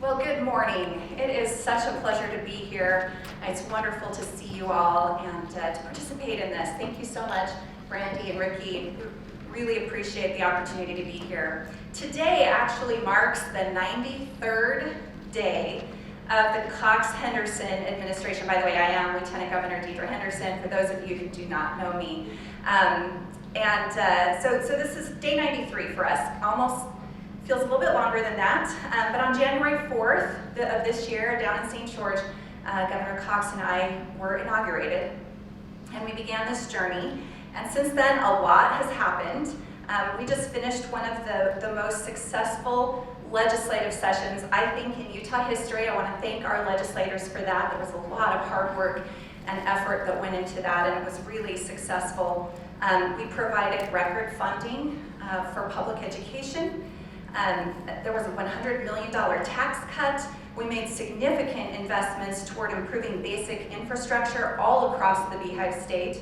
Well, good morning. It is such a pleasure to be here. It's wonderful to see you all and to participate in this. Thank you so much, Brandy and Ricky. Really appreciate the opportunity to be here. Today actually marks the 93rd day of the Cox-Henderson administration. By the way, I am Lieutenant Governor Deidre Henderson, for those of you who do not know me. So this is day 93 for us. Almost feels a little bit longer than that, but on January 4th of this year, down in St. George, Governor Cox and I were inaugurated, and we began this journey. And since then, a lot has happened. We just finished one of the most successful legislative sessions, I think, in Utah history. I want to thank our legislators for that. There was a lot of hard work and effort that went into that, and it was really successful. We provided record funding for public education. There was a $100 million tax cut. We made significant investments toward improving basic infrastructure all across the Beehive State.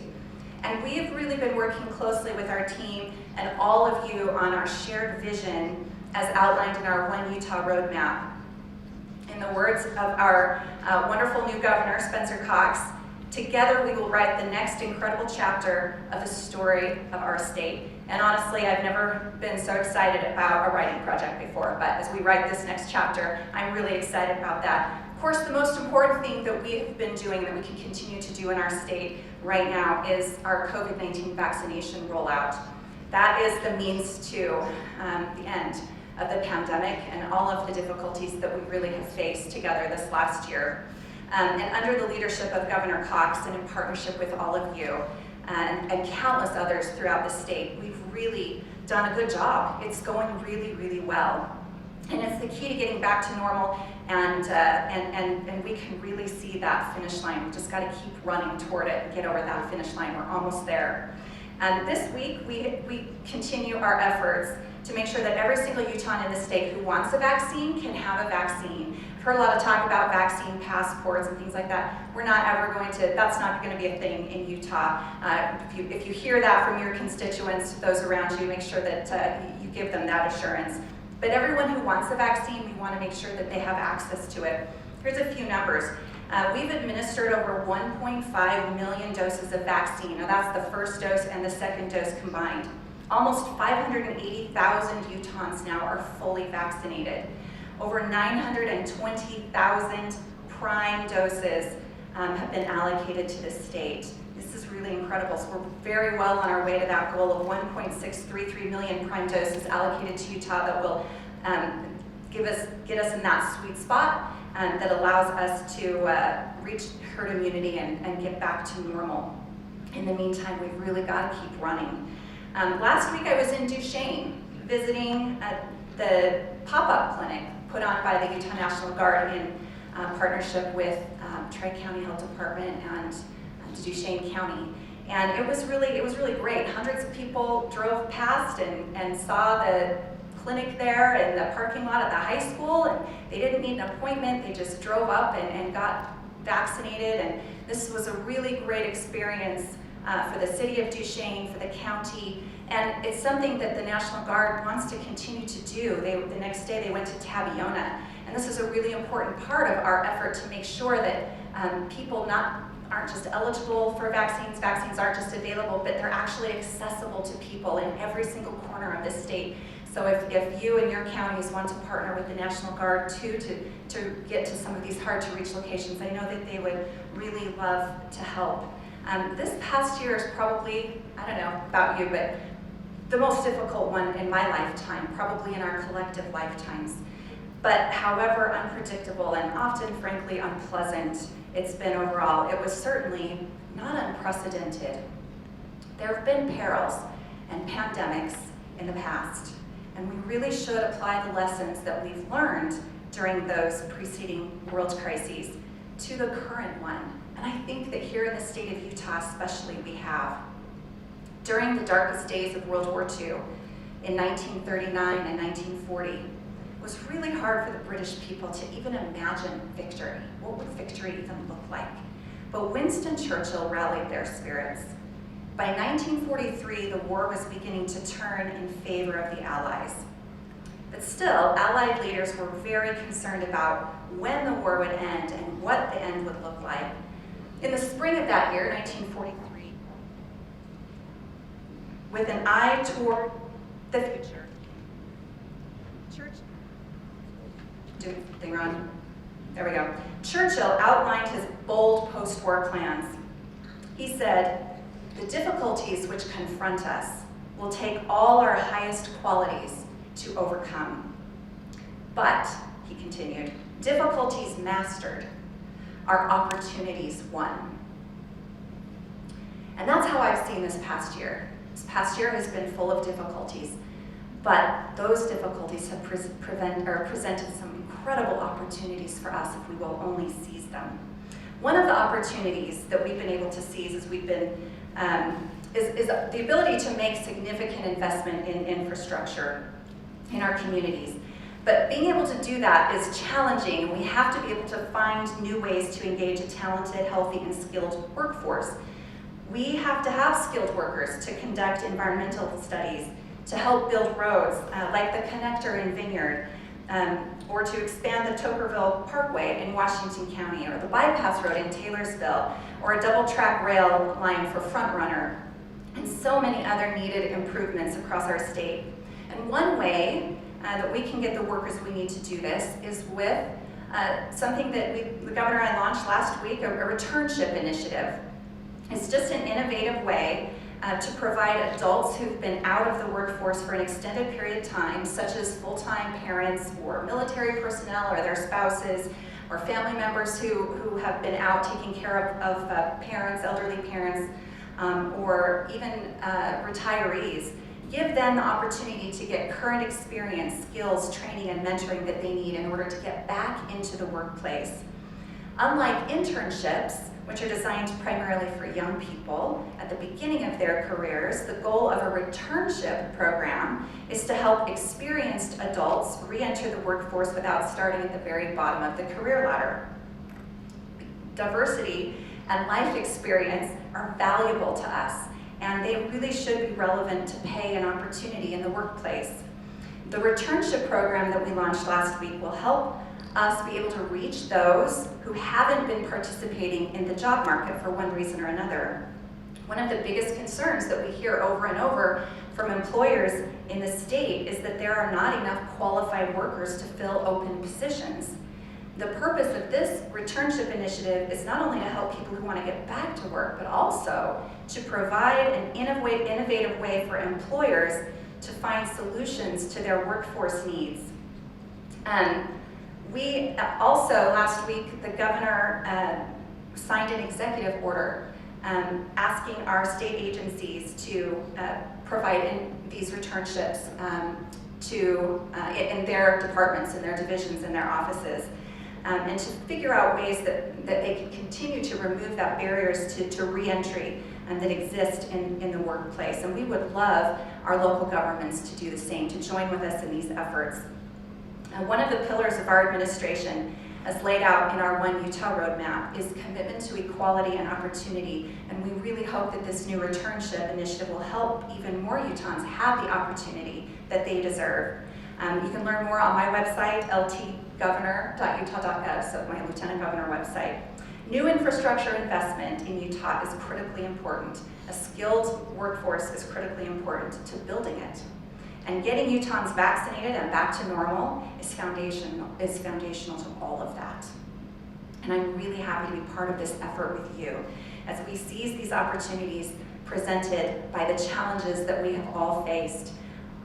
And we have really been working closely with our team and all of you on our shared vision as outlined in our One Utah Roadmap. In the words of our wonderful new governor, Spencer Cox, together we will write the next incredible chapter of the story of our state. And honestly, I've never been so excited about a writing project before, but as we write this next chapter, I'm really excited about that. Of course, the most important thing that we have been doing, that we can continue to do in our state right now, is our COVID-19 vaccination rollout. That is the means to the end of the pandemic and all of the difficulties that we really have faced together this last year. And under the leadership of Governor Cox and in partnership with all of you and countless others throughout the state, we've really done a good job. It's going really, really well. And it's the key to getting back to normal, and we can really see that finish line. We just got to keep running toward it and get over that finish line. We're almost there. And this week, we continue our efforts to make sure that every single Utahn in the state who wants a vaccine can have a vaccine. I've heard a lot of talk about vaccine passports and things like that. We're not ever going to, that's not going to be a thing in Utah. If you hear that from your constituents, those around you, make sure that you give them that assurance. But everyone who wants a vaccine, we want to make sure that they have access to it. Here's a few numbers. We've administered over 1.5 million doses of vaccine. Now that's the first dose and the second dose combined. Almost 580,000 Utahns now are fully vaccinated. Over 920,000 prime doses have been allocated to the state. This is really incredible. So we're very well on our way to that goal of 1.633 million prime doses allocated to Utah that will get us in that sweet spot that allows us to reach herd immunity and get back to normal. In the meantime, we've really got to keep running. Last week I was in Duchesne visiting the pop-up clinic put on by the Utah National Guard in partnership with Tri-County Health Department and Duchesne County. And it was really great. Hundreds of people drove past and saw the clinic there in the parking lot at the high school, and they didn't need an appointment. They just drove up and got vaccinated, and this was a really great experience for the city of Duchesne, for the county, and it's something that the National Guard wants to continue to do. The next day they went to Tabiona, and this is a really important part of our effort to make sure that people aren't just eligible for vaccines aren't just available, but they're actually accessible to people in every single corner of the state. So if you and your counties want to partner with the National Guard too to get to some of these hard to reach locations, I know that they would really love to help. This past year is probably, I don't know about you, but the most difficult one in my lifetime, probably in our collective lifetimes. But however unpredictable and often, frankly, unpleasant it's been overall, it was certainly not unprecedented. There have been perils and pandemics in the past, and we really should apply the lessons that we've learned during those preceding world crises to the current one. And I think that here in the state of Utah especially we have. During the darkest days of World War II, in 1939 and 1940, it was really hard for the British people to even imagine victory. What would victory even look like? But Winston Churchill rallied their spirits. By 1943, the war was beginning to turn in favor of the Allies. But But still, Allied leaders were very concerned about when the war would end and what the end would look like. In the spring of that year, 1943, with an eye toward the future, doing something wrong. There we go. Churchill outlined his bold post-war plans. He said, "The difficulties which confront us will take all our highest qualities to overcome. But," he continued, "difficulties mastered are opportunities won." And that's how I've seen this past year. This past year has been full of difficulties, but those difficulties have presented some incredible opportunities for us if we will only seize them. One of the opportunities that we've been able to seize is is the ability to make significant investment in infrastructure in our communities. But being able to do that is challenging. We have to be able to find new ways to engage a talented, healthy, and skilled workforce. We have to have skilled workers to conduct environmental studies, to help build roads, like the connector in Vineyard, or to expand the Tokerville Parkway in Washington County, or the bypass road in Taylorsville, or a double-track rail line for Front Runner, and so many other needed improvements across our state. And one way that we can get the workers we need to do this is with something that the governor and I launched last week, a returnship initiative. It's just an innovative way to provide adults who've been out of the workforce for an extended period of time, such as full-time parents or military personnel or their spouses, or family members who have been out taking care of parents, elderly parents, or even retirees. Give them the opportunity to get current experience, skills, training, and mentoring that they need in order to get back into the workplace. Unlike internships, which are designed primarily for young people at the beginning of their careers, the goal of a returnship program is to help experienced adults re-enter the workforce without starting at the very bottom of the career ladder. Diversity and life experience are valuable to us, and they really should be relevant to pay and opportunity in the workplace. The returnship program that we launched last week will help us be able to reach those who haven't been participating in the job market for one reason or another. One of the biggest concerns that we hear over and over from employers in the state is that there are not enough qualified workers to fill open positions. The purpose of this returnship initiative is not only to help people who want to get back to work, but also to provide an innovative way for employers to find solutions to their workforce needs. We also, last week, the governor signed an executive order asking our state agencies to provide these returnships in their departments, in their divisions, in their offices, and to figure out ways that they can continue to remove that barriers to re-entry that exist in the workplace. And we would love our local governments to do the same, to join with us in these efforts. One of the pillars of our administration, as laid out in our One Utah roadmap, is commitment to equality and opportunity, and we really hope that this new returnship initiative will help even more Utahns have the opportunity that they deserve. You can learn more on my website, ltgovernor.utah.gov, so my Lieutenant Governor website. New infrastructure investment in Utah is critically important. A skilled workforce is critically important to building it. And getting Utahns vaccinated and back to normal is foundational to all of that. And I'm really happy to be part of this effort with you as we seize these opportunities presented by the challenges that we have all faced.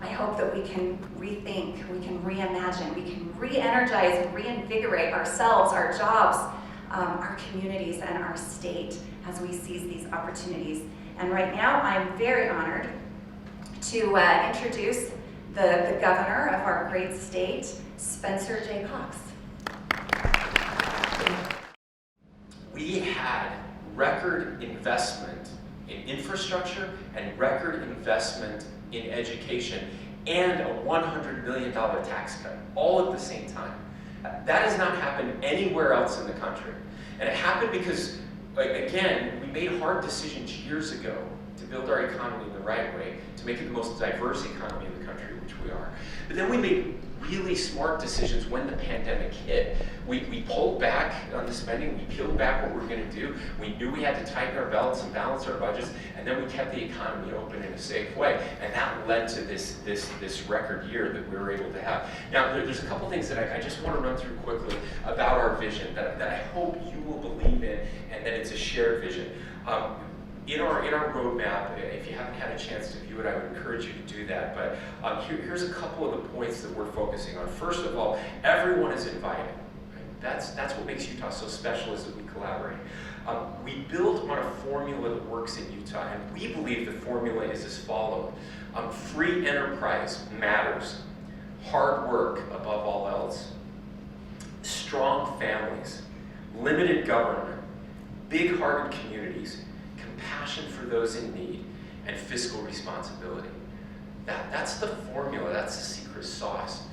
I hope that we can rethink, we can reimagine, we can re-energize and reinvigorate ourselves, our jobs, our communities, and our state as we seize these opportunities. And right now, I'm very honored to introduce the governor of our great state, Spencer J. Cox. We had record investment in infrastructure and record investment in education and a $100 million tax cut, all at the same time. That has not happened anywhere else in the country. And it happened because, again, we made hard decisions years ago to build our economy in the right way, to make it the most diverse economy in the country, which we are. But then we made really smart decisions when the pandemic hit. We pulled back on the spending, we peeled back what we were going to do. We knew we had to tighten our belts and balance our budgets, and then we kept the economy open in a safe way. And that led to this record year that we were able to have. Now, there's a couple things that I just want to run through quickly about our vision that I hope you will believe in, and that it's a shared vision. In our roadmap, if you haven't had a chance to view it, I would encourage you to do that. But here's a couple of the points that we're focusing on. First of all, everyone is invited. Right? That's what makes Utah so special, is that we collaborate. We build on a formula that works in Utah, and we believe the formula is as follows. Free enterprise matters. Hard work above all else. Strong families. Limited government. Big-hearted communities. Compassion for those in need, and fiscal responsibility. That's the formula, that's the secret sauce.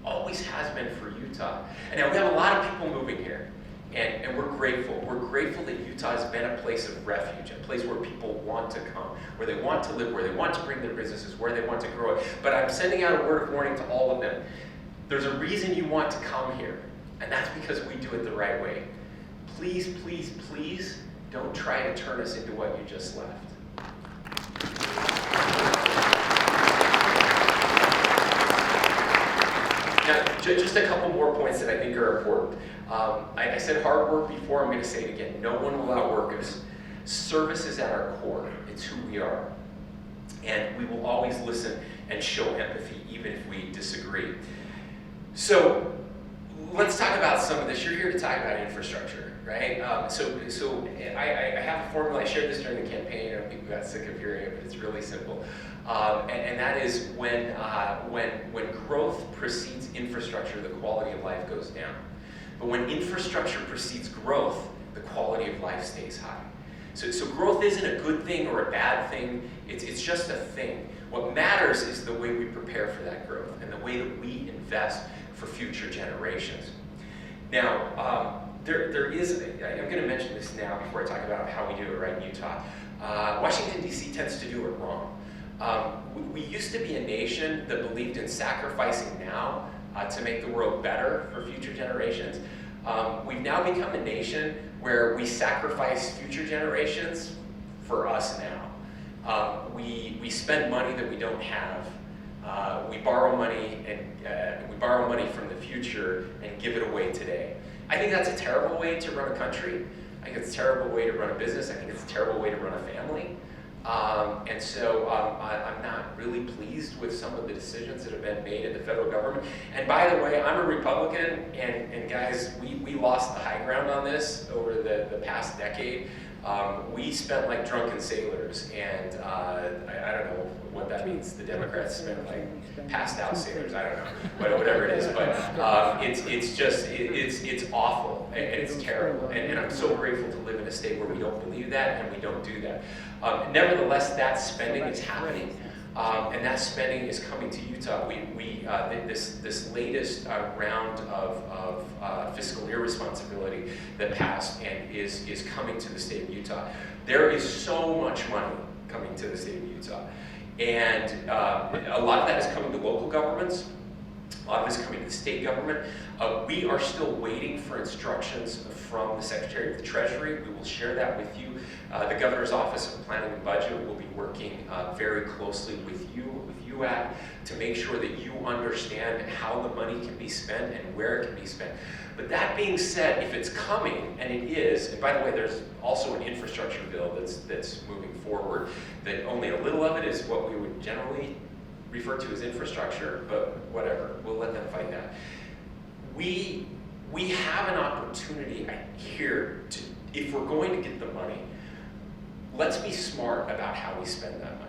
Always has been for Utah. And now we have a lot of people moving here, and we're grateful. We're grateful that Utah has been a place of refuge, a place where people want to come, where they want to live, where they want to bring their businesses, where they want to grow it. But I'm sending out a word of warning to all of them. There's a reason you want to come here, and that's because we do it the right way. Please, please, please, don't try to turn us into what you just left. Now, just a couple more points that I think are important. I said hard work before, I'm going to say it again. No one will outwork us. Service is at our core. It's who we are. And we will always listen and show empathy, even if we disagree. So, let's talk about some of this. You're here to talk about infrastructure. Right? So I have a formula. I shared this during the campaign. I don't think we got sick of hearing it, but it's really simple. And that is when growth precedes infrastructure, the quality of life goes down. But when infrastructure precedes growth, the quality of life stays high. So growth isn't a good thing or a bad thing. It's just a thing. What matters is the way we prepare for that growth and the way that we invest for future generations. Now, There is, I'm going to mention this now before I talk about how we do it right in Utah. Washington, D.C. tends to do it wrong. We used to be a nation that believed in sacrificing now to make the world better for future generations. We've now become a nation where we sacrifice future generations for us now. We spend money that we don't have. We borrow money from the future and give it away today. I think that's a terrible way to run a country. I think it's a terrible way to run a business. I think it's a terrible way to run a family. And so I'm not really pleased with some of the decisions that have been made in the federal government. And by the way, I'm a Republican, and guys, we lost the high ground on this over the past decade. We spent like drunken sailors, and I don't know what that means. The Democrats spent like passed out sailors. I don't know, whatever it is. But it's awful, and it's terrible. And I'm so grateful to live in a state where we don't believe that and we don't do that. Nevertheless, that spending is happening. And that spending is coming to Utah. This latest round of fiscal irresponsibility that passed and is coming to the state of Utah. There is so much money coming to the state of Utah. And a lot of that is coming to local governments. A lot of it is coming to the state government. We are still waiting for instructions from the Secretary of the Treasury. We will share that with you. The Governor's Office of Planning and Budget will be working very closely with UAC to make sure that you understand how the money can be spent and where it can be spent. But that being said, if it's coming, and it is, and by the way, there's also an infrastructure bill that's moving forward, that only a little of it is what we would generally refer to as infrastructure, but whatever, we'll let them fight that. We have an opportunity here to, if we're going to get the money, let's be smart about how we spend that money.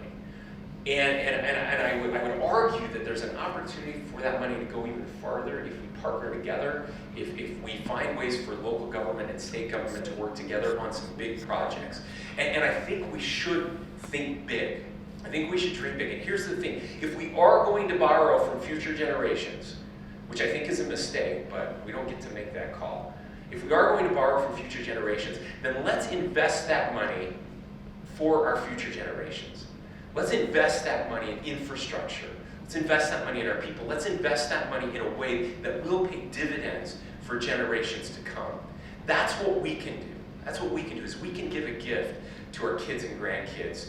And I would argue that there's an opportunity for that money to go even farther if we partner together, if we find ways for local government and state government to work together on some big projects. And I think we should think big. I think we should dream big. And here's the thing, if we are going to borrow from future generations, which I think is a mistake, but we don't get to make that call. If we are going to borrow from future generations, then let's invest that money for our future generations. Let's invest that money in infrastructure Let's invest that money in our people. Let's invest that money in a way that will pay dividends for generations to come. That's what we can do. That's what we can do, is we can give a gift to our kids and grandkids.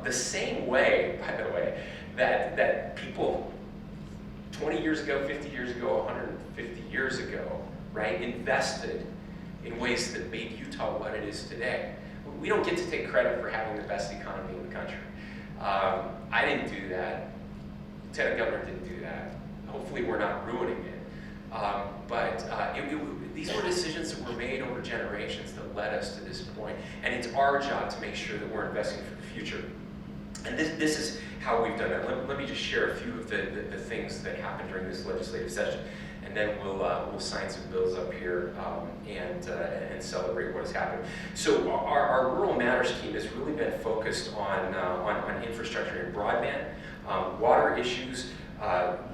The same way, by the way, that people 20 years ago, 50 years ago, 150 years ago, right, invested in ways that made Utah what it is today. We don't get to take credit for having the best economy in the country. I didn't do that. Lieutenant Governor didn't do that. Hopefully we're not ruining it. These were decisions that were made over generations that led us to this point, and it's our job to make sure that we're investing for the future. And this is how we've done that. Let me just share a few of the things that happened during this legislative session, and then we'll sign some bills up here and celebrate what has happened. So our Rural Matters team has really been focused on infrastructure and broadband, water issues,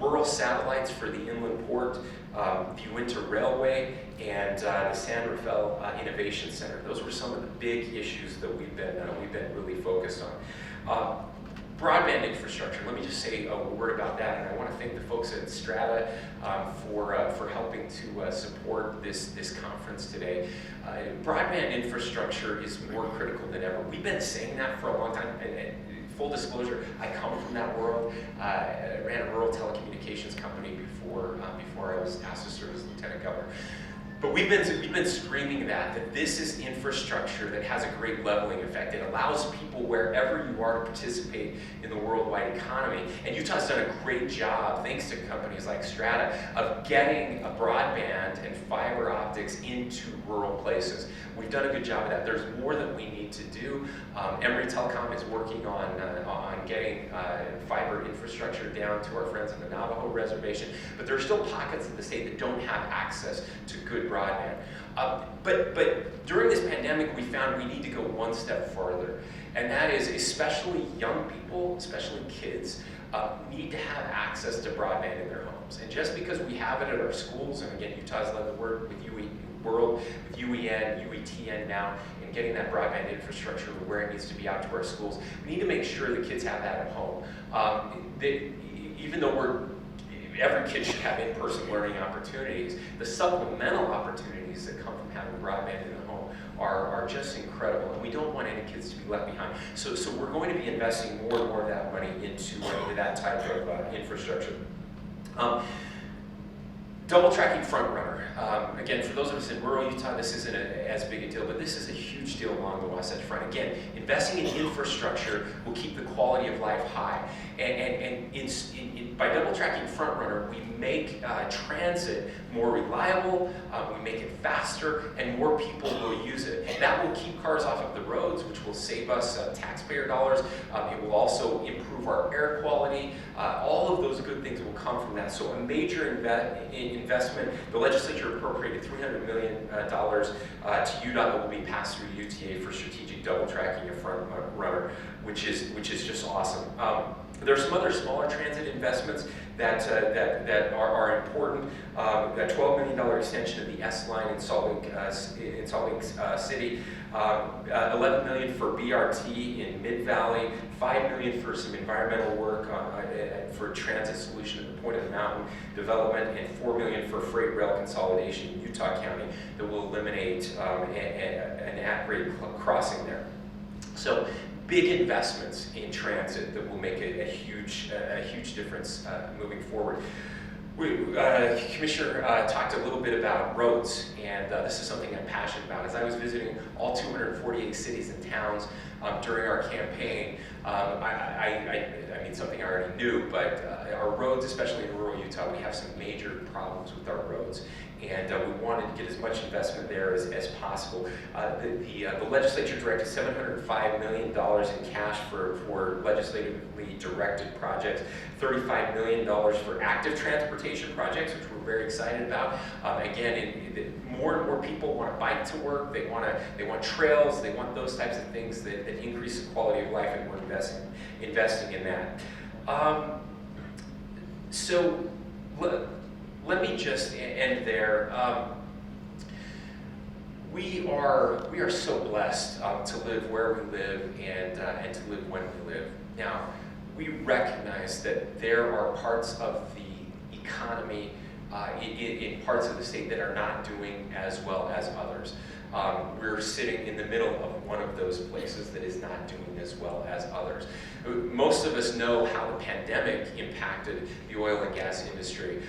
rural satellites for the inland port, the Uinta Railway, and the San Rafael Innovation Center. Those were some of the big issues that we've been really focused on. Broadband infrastructure, let me just say a word about that, and I want to thank the folks at Strata for helping to support this conference today. Broadband infrastructure is more critical than ever. We've been saying that for a long time, and full disclosure, I come from that world. I ran a rural telecommunications company before I was asked to serve as Lieutenant Governor. But we've been screaming that this is infrastructure that has a great leveling effect. It allows people wherever you are to participate in the worldwide economy. And Utah's done a great job, thanks to companies like Strata, of getting a broadband and fiber optics into rural places. We've done a good job of that. There's more that we need to do. Emory Telecom is working on getting fiber infrastructure down to our friends in the Navajo Reservation, but there are still pockets of the state that don't have access to good broadband. But during this pandemic, we found we need to go one step farther, and that is especially young people, especially kids, need to have access to broadband in their homes. And just because we have it at our schools, and again, Utah's led the work with World, with UEN, UETN now, and getting that broadband infrastructure where it needs to be out to our schools, we need to make sure the kids have that at home. Even though every kid should have in-person learning opportunities, the supplemental opportunities that come from having broadband in the home are just incredible, and we don't want any kids to be left behind. So we're going to be investing more and more of that money into that type of infrastructure. Double tracking front runner. Again, for those of us in rural Utah, this isn't as big a deal, but this is a huge deal along the Wasatch Front. Again, investing in infrastructure will keep the quality of life high. And by double tracking front runner, we make transit more reliable, we make it faster, and more people will use it. And that will keep cars off of the roads, which will save us taxpayer dollars. It will also improve our air quality. All of those good things will come from that. So a major investment. The legislature appropriated $300 million to UDOT that will be passed through UTA for strategic double tracking of front runner, which is just awesome. There are some other smaller transit investments that are important. That $12 million extension of the S line in Salt Lake City, $11 million for BRT in Mid-Valley, $5 million for some environmental work for transit solution at the Point of the Mountain development, and $4 million for freight rail consolidation in Utah County that will eliminate an at-grade crossing there. So big investments in transit that will make a huge difference moving forward. Commissioner talked a little bit about roads, and this is something I'm passionate about. As I was visiting all 248 cities and towns during our campaign, I mean, something I already knew, but our roads, especially in rural Utah, we have some major problems with our roads. And we wanted to get as much investment there as possible. The legislature directed $705 million in cash for legislatively directed projects, $35 million for active transportation projects, which we're very excited about. Again, more and more people want to bike to work. They want trails. They want those types of things that increase the quality of life, and we're investing in that. So let me just end there. We are so blessed to live where we live and to live when we live. Now, we recognize that there are parts of the economy in parts of the state that are not doing as well as others. We're sitting in the middle of one of those places that is not doing as well as others. Most of us know how the pandemic impacted the oil and gas industry.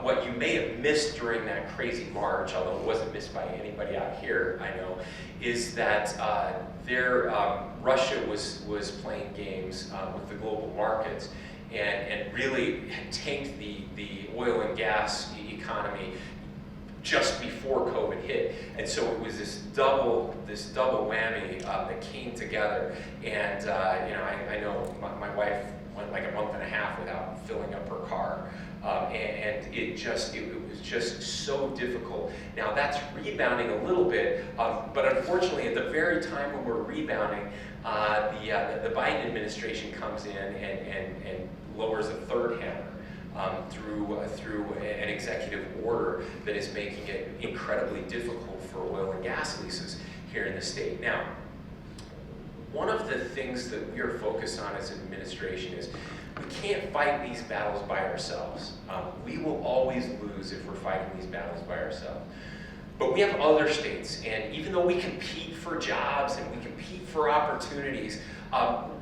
What you may have missed during that crazy March, although it wasn't missed by anybody out here, I know, is that Russia was playing games with the global markets and really tanked the oil and gas economy just before COVID hit. And so it was this double whammy that came together. And I know my wife went like a month and a half without filling up her car. And it was just so difficult. Now that's rebounding a little bit, but unfortunately at the very time when we're rebounding, the Biden administration comes in and lowers a third hammer. Through an executive order that is making it incredibly difficult for oil and gas leases here in the state. Now, one of the things that we are focused on as an administration is we can't fight these battles by ourselves. We will always lose if we're fighting these battles by ourselves. But we have other states, and even though we compete for jobs and we compete for opportunities,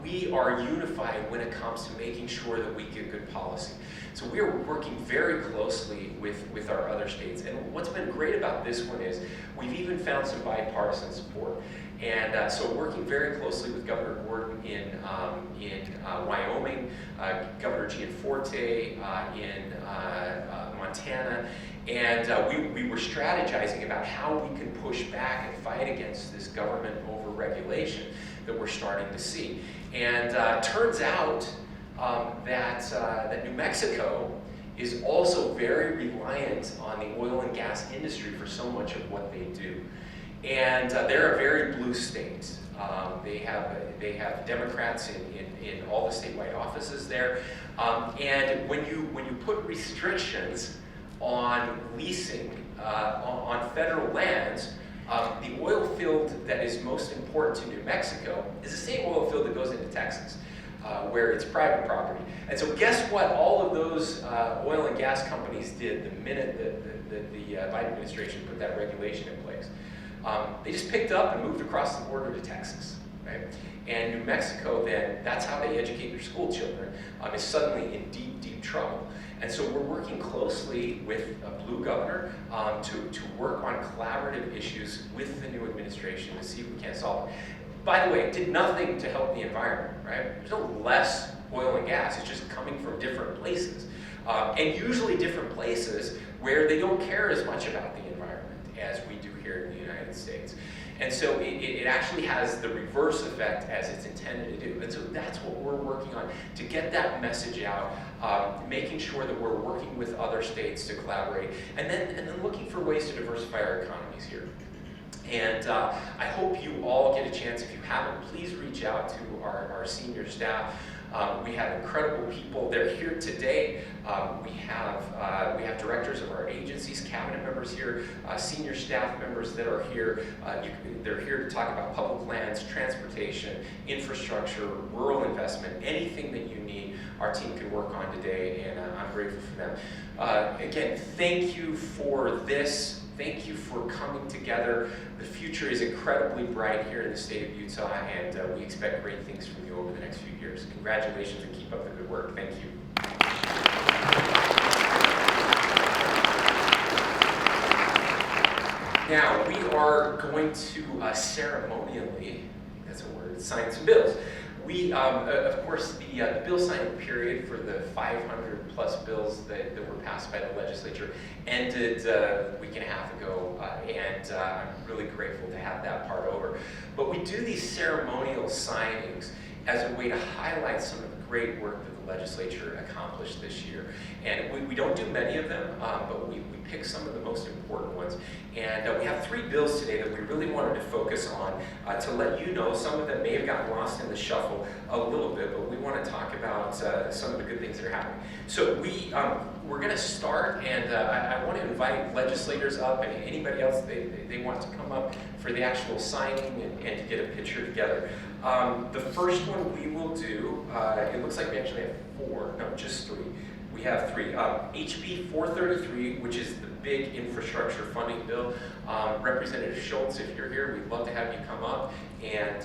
we are unified when it comes to making sure that we get good policy. So we are working very closely with our other states. And what's been great about this one is we've even found some bipartisan support. And so working very closely with Governor Gordon in Wyoming, Governor Gianforte in Montana, and we were strategizing about how we can push back and fight against this government over-regulation that we're starting to see. And turns out that New Mexico is also very reliant on the oil and gas industry for so much of what they do. And they're a very blue state. They have Democrats in all the statewide offices there. And when you put restrictions on leasing on federal lands, the oil field that is most important to New Mexico is the same oil field that goes into Texas, where it's private property. And so guess what all of those oil and gas companies did the minute that the Biden administration put that regulation in place? They just picked up and moved across the border to Texas, right? And New Mexico then, that's how they educate their school children, is suddenly in deep, deep trouble. And so we're working closely with a blue governor to work on collaborative issues with the new administration to see if we can't solve it. By the way, it did nothing to help the environment, right? There's no less oil and gas, it's just coming from different places. And usually different places where they don't care as much about the environment as we do here in the United States. And so it actually has the reverse effect as it's intended to do. And so that's what we're working on, to get that message out, making sure that we're working with other states to collaborate, and then looking for ways to diversify our economies here. And I hope you all get a chance. If you haven't, please reach out to our senior staff. We have incredible people. They're here today. We have directors of our agencies, cabinet members here, senior staff members that are here. They're here to talk about public lands, transportation, infrastructure, rural investment, anything that you need. Our team can work on today, and I'm grateful for them. Again, thank you for this. Thank you for coming together. The future is incredibly bright here in the state of Utah, and we expect great things from you over the next few years. Congratulations, and keep up the good work. Thank you. Now, we are going to ceremonially, that's a word, sign some bills. We, of course, the bill signing period for the 500 plus bills that were passed by the legislature ended a week and a half ago, and I'm really grateful to have that part over. But we do these ceremonial signings as a way to highlight some of the great work that the legislature accomplished this year. And we don't do many of them, but we pick some of the most important ones. And we have 3 bills today that we really wanted to focus on to let you know. Some of them may have gotten lost in the shuffle a little bit, but we want to talk about some of the good things that are happening. So we're going to start, and I want to invite legislators up and anybody else they want to come up for the actual signing and to get a picture together. The first one we will do, it looks like we actually have 4, no, just 3. We have 3. HB 433, which is the big infrastructure funding bill. Representative Schultz, if you're here, we'd love to have you come up, and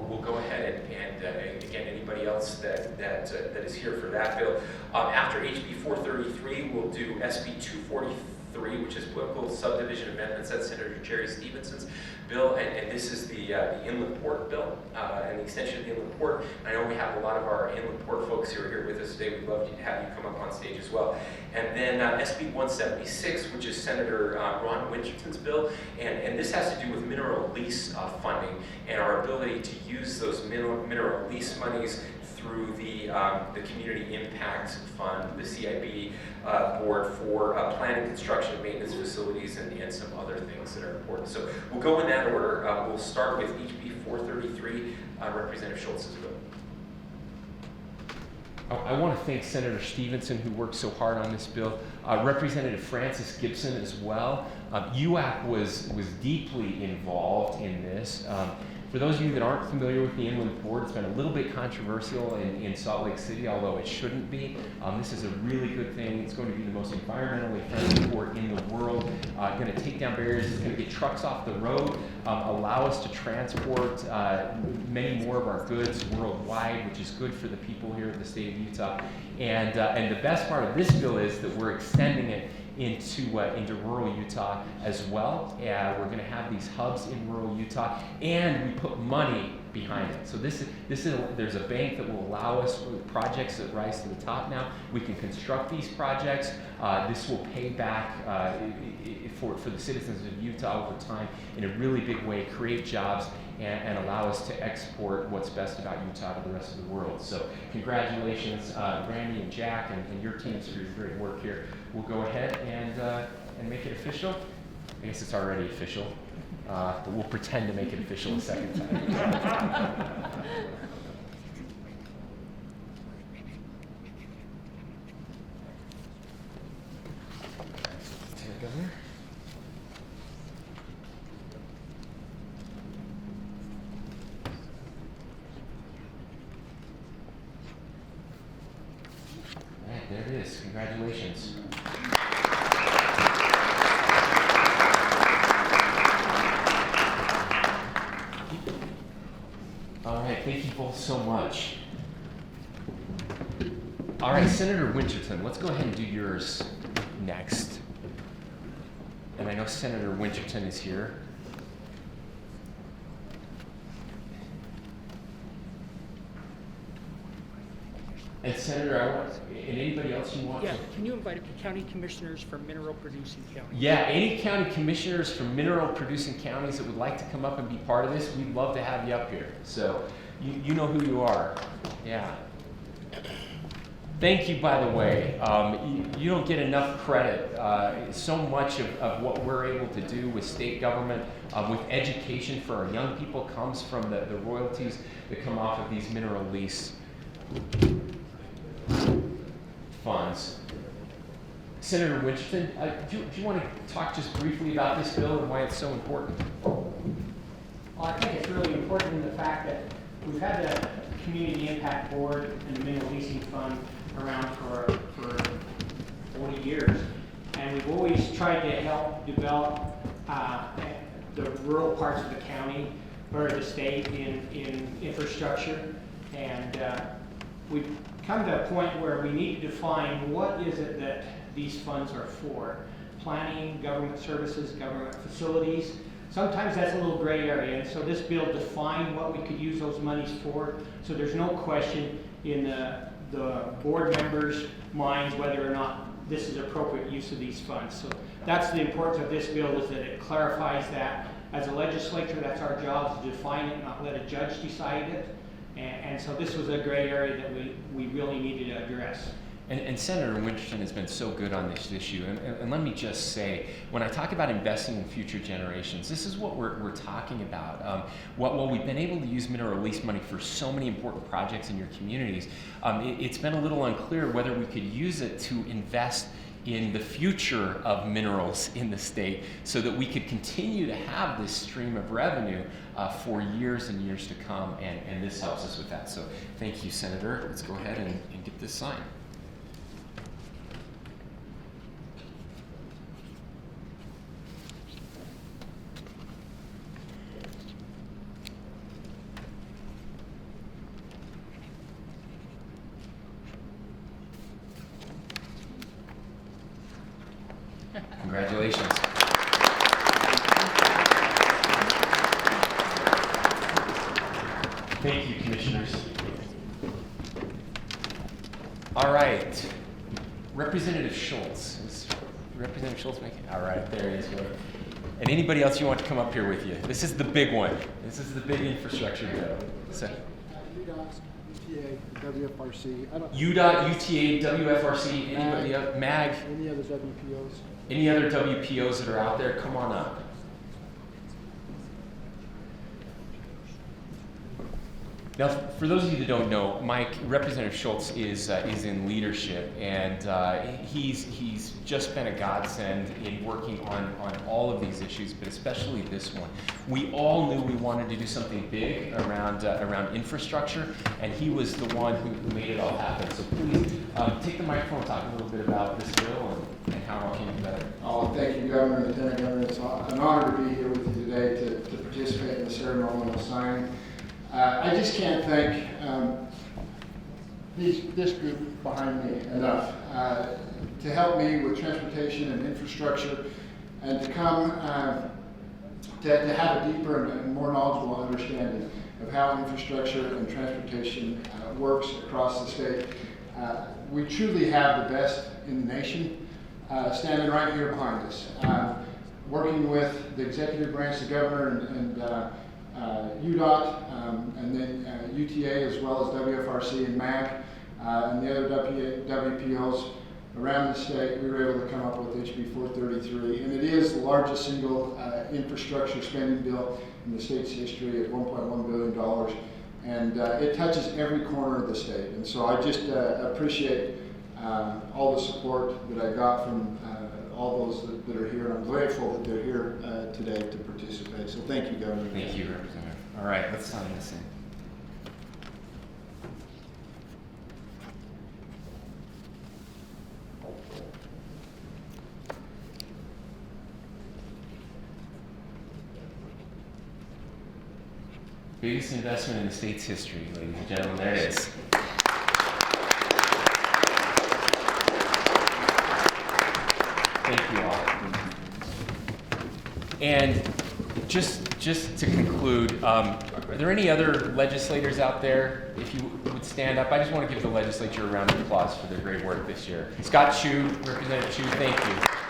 we'll go ahead and again, anybody else that is here for that bill. After HB 433, we'll do SB 243, which is political subdivision amendments. That's Senator Jerry Stevenson's bill, and this is the inland port bill and the extension of the inland port. I know we have a lot of our inland port folks who are here with us today. We'd love to have you come up on stage as well. And then SB 176, which is Senator Ron Winterton's bill, and this has to do with mineral lease funding and our ability to use those mineral lease monies through the Community Impact Fund, the CIB board for planning, construction, maintenance facilities, and some other things that are important. So we'll go in that order. We'll start with HB 433, Representative Schultz's bill. I want to thank Senator Stevenson, who worked so hard on this bill. Representative Francis Gibson as well. UAC was deeply involved in this. For those of you that aren't familiar with the inland port, it's been a little bit controversial in Salt Lake City, although it shouldn't be. This is a really good thing. It's going to be the most environmentally friendly port in the world. Going to take down barriers. It's going to get trucks off the road, allow us to transport many more of our goods worldwide, which is good for the people here in the state of Utah. And the best part of this bill is that we're extending it into rural Utah as well. We're going to have these hubs in rural Utah, and we put money behind it. So there's a bank that will allow us with projects that rise to the top now. We can construct these projects. This will pay back for the citizens of Utah over time in a really big way, create jobs, and allow us to export what's best about Utah to the rest of the world. So congratulations, Randy and Jack and your teams for your great work here. We'll go ahead and make it official. I guess it's already official, but we'll pretend to make it official a second time. Governor. All right, there it is. Congratulations. All right, thank you both so much. All right, Senator Winterton, let's go ahead and do yours next. And I know Senator Winterton is here. And Senator, and anybody else you want? Yeah, can you invite the county commissioners from mineral producing counties? Yeah, any county commissioners from mineral producing counties that would like to come up and be part of this, we'd love to have you up here. So you know who you are. Yeah. Thank you, by the way. You don't get enough credit. So much of what we're able to do with state government, with education for our young people, comes from the royalties that come off of these mineral lease funds. Senator Winterton, do you want to talk just briefly about this bill and why it's so important? Well, I think it's really important in the fact that we've had the Community Impact Board and the Mineral Leasing Fund around for 40 years. And we've always tried to help develop the rural parts of the county or the state in infrastructure. And we've come to a point where we need to define what is it that these funds are for. Planning, government services, government facilities. Sometimes that's a little gray area, and so this bill defined what we could use those monies for, so there's no question in the board members' minds whether or not this is appropriate use of these funds. So that's the importance of this bill, is that it clarifies that. As a legislature, that's our job, to define it, not let a judge decide it. And so this was a gray area that we really needed to address. And Senator Winston has been so good on this issue. And let me just say, when I talk about investing in future generations, this is what we're talking about. While we've been able to use mineral lease money for so many important projects in your communities, it's been a little unclear whether we could use it to invest in the future of minerals in the state so that we could continue to have this stream of revenue for years and years to come, and this helps us with that. So thank you, Senator. Let's go ahead and get this signed. Congratulations. Thank you, commissioners. All right. Representative Schultz. Is Representative Schultz making? All right, there he is. And anybody else you want to come up here with you? This is the big one. This is the big infrastructure bill. So, UDOT, WFRC. UDOT, UTA, WFRC, anybody else? MAG? Any other WPOs? Any other WPOs that are out there? Come on up. Now, for those of you that don't know, Representative Schultz is in leadership, and he's just been a godsend in working on all of these issues, but especially this one. We all knew we wanted to do something big around infrastructure, and he was the one who made it all happen. So please take the microphone and talk a little bit about this bill and how it all came together. Oh, thank you, Governor and Lieutenant Governor. It's an honor to be here with you today to participate in the ceremonial signing. I just can't thank this group behind me enough to help me with transportation and infrastructure, and to come to have a deeper and more knowledgeable understanding of how infrastructure and transportation works across the state. We truly have the best in the nation standing right here behind us. Working with the executive branch, the governor, and UDOT, and then UTA, as well as WFRC and MAG, and the other WPOs around the state, we were able to come up with HB 433, and it is the largest single infrastructure spending bill in the state's history at $1.1 billion, and it touches every corner of the state. And so I just appreciate all the support that I got from all those that are here. I'm grateful that they're here today to participate. So thank you, Governor. Thank you, Representative. All right, let's sign this in. Biggest investment in the state's history, ladies and gentlemen. There it is. Thank you all. And just to conclude, are there any other legislators out there? If you would stand up, I just want to give the legislature a round of applause for their great work this year. Scott Chu, Representative Chu, thank you.